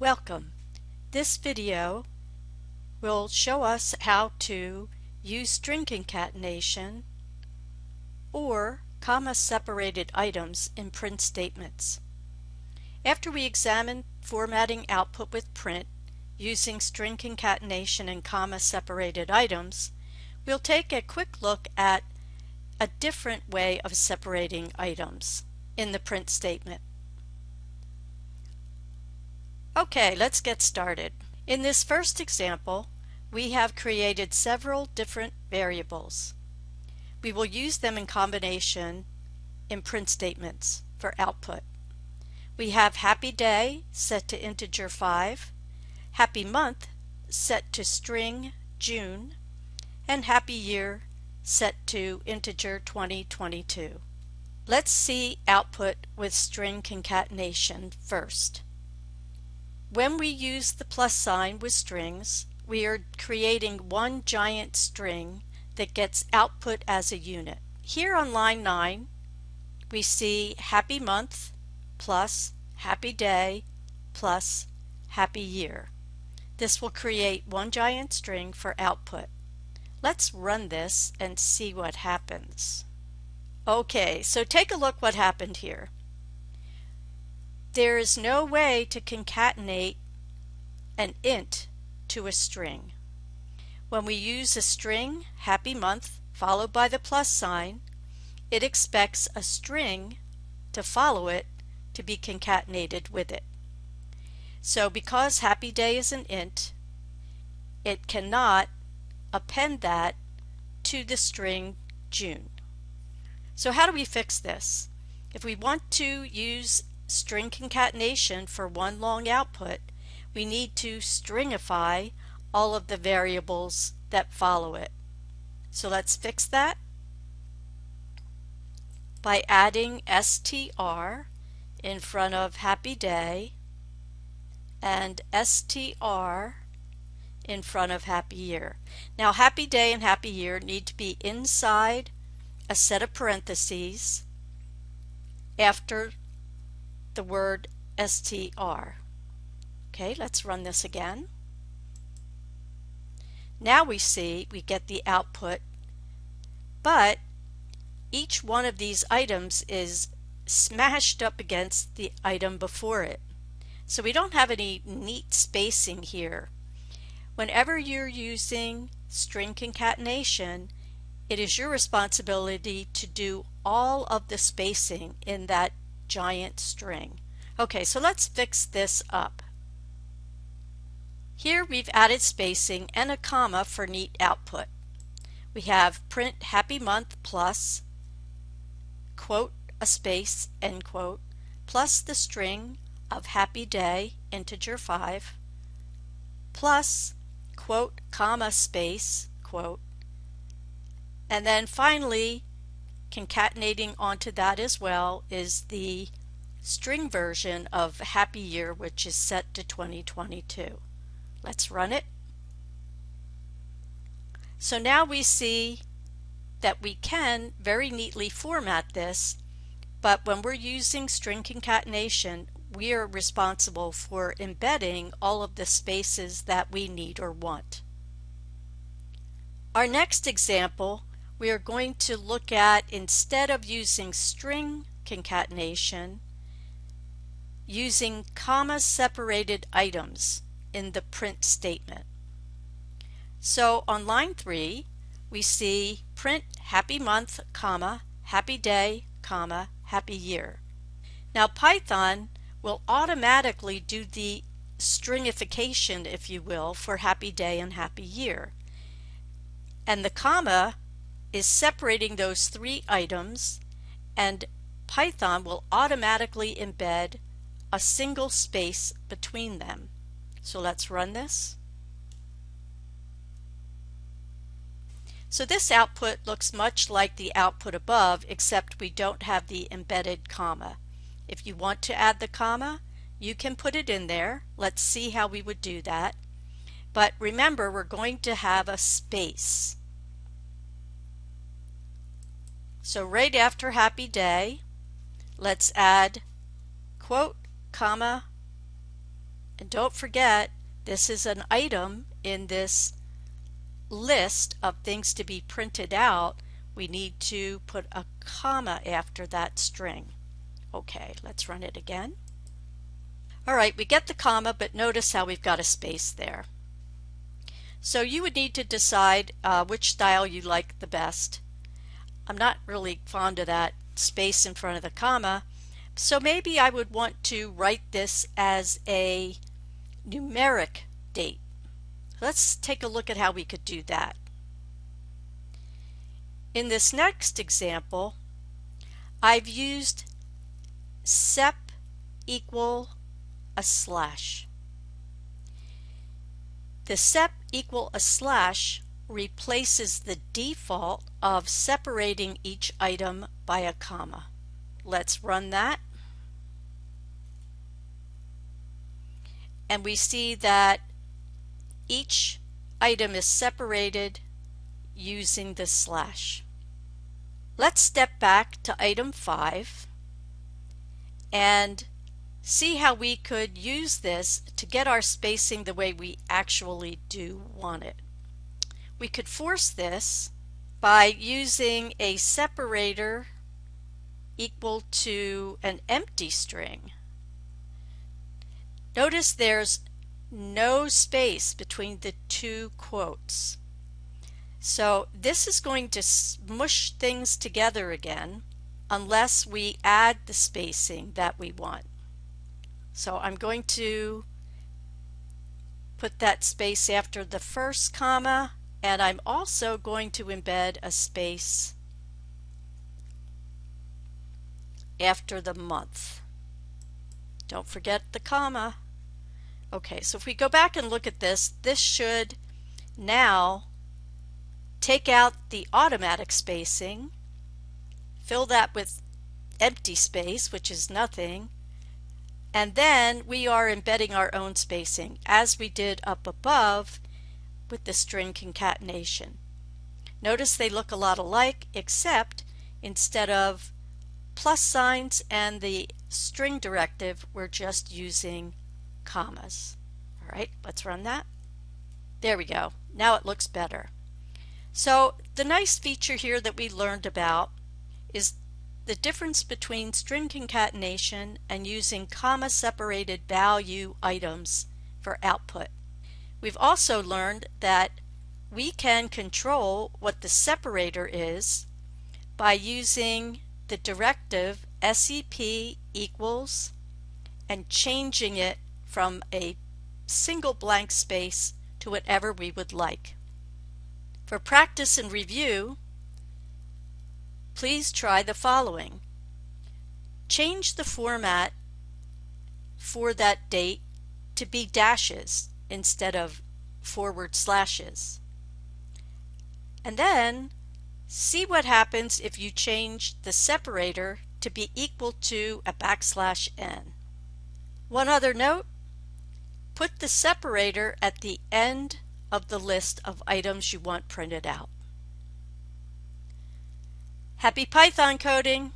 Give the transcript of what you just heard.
Welcome. This video will show us how to use string concatenation or comma-separated items in print statements. After we examine formatting output with print using string concatenation and comma-separated items, we'll take a quick look at a different way of separating items in the print statement. Okay, let's get started. In this first example, we have created several different variables. We will use them in combination in print statements for output. We have happy day set to integer 5, happy month set to string June, and happy year set to integer 2022. Let's see output with string concatenation first. When we use the plus sign with strings, we are creating one giant string that gets output as a unit. Here on line 9, we see happy month plus happy day plus happy year. This will create one giant string for output. Let's run this and see what happens. Okay, so take a look what happened here. There is no way to concatenate an int to a string. When we use a string, happy month, followed by the plus sign, it expects a string to follow it to be concatenated with it. So because happy day is an int, it cannot append that to the string June. So how do we fix this? If we want to use string concatenation for one long output, we need to stringify all of the variables that follow it. So let's fix that by adding str in front of happy day and str in front of happy year. Now happy day and happy year need to be inside a set of parentheses after the word str. Okay, let's run this again. Now we see we get the output, but each one of these items is smashed up against the item before it. So we don't have any neat spacing here. Whenever you're using string concatenation, it is your responsibility to do all of the spacing in that giant string. Okay, so let's fix this up. Here we've added spacing and a comma for neat output. We have print happy month plus quote a space end quote plus the string of happy day integer 5 plus quote comma space quote, and then finally concatenating onto that as well is the string version of happy year, which is set to 2022. Let's run it. So now we see that we can very neatly format this, but when we're using string concatenation, we are responsible for embedding all of the spaces that we need or want. Our next example, we are going to look at, instead of using string concatenation, using comma-separated items in the print statement. So on line 3, we see print happy month, comma, happy day, comma, happy year. Now Python will automatically do the stringification, if you will, for happy day and happy year. And the comma is separating those three items, and Python will automatically embed a single space between them. So let's run this. So this output looks much like the output above, except we don't have the embedded comma. If you want to add the comma, you can put it in there. Let's see how we would do that. But remember, we're going to have a space. So right after happy day, let's add quote, comma, And don't forget, this is an item in this list of things to be printed out. We need to put a comma after that string. Okay, let's run it again. Alright, we get the comma, but notice how we've got a space there. So you would need to decide which style you like the best. I'm not really fond of that space in front of the comma, so maybe I would want to write this as a numeric date. Let's take a look at how we could do that. In this next example, I've used sep equal a slash. The sep equal a slash replaces the default of separating each item by a comma. Let's run that. And we see that each item is separated using the slash. Let's step back to item 5 and see how we could use this to get our spacing the way we actually do want it. We could force this by using a separator equal to an empty string. Notice there's no space between the two quotes. So this is going to smush things together again unless we add the spacing that we want. So I'm going to put that space after the first comma, and I'm also going to embed a space after the month. Don't forget the comma. Okay, so if we go back and look at this, this should now take out the automatic spacing, fill that with empty space, which is nothing, and then we are embedding our own spacing as we did up above with the string concatenation. Notice they look a lot alike, except instead of plus signs and the string directive, we're just using commas. Alright, let's run that. There we go. Now it looks better. So the nice feature here that we learned about is the difference between string concatenation and using comma separated value items for output. We've also learned that we can control what the separator is by using the directive sep equals and changing it from a single blank space to whatever we would like. For practice and review, please try the following. Change the format for that date to be dashes instead of forward slashes. And then see what happens if you change the separator to be equal to a \n. One other note, put the separator at the end of the list of items you want printed out. Happy Python coding!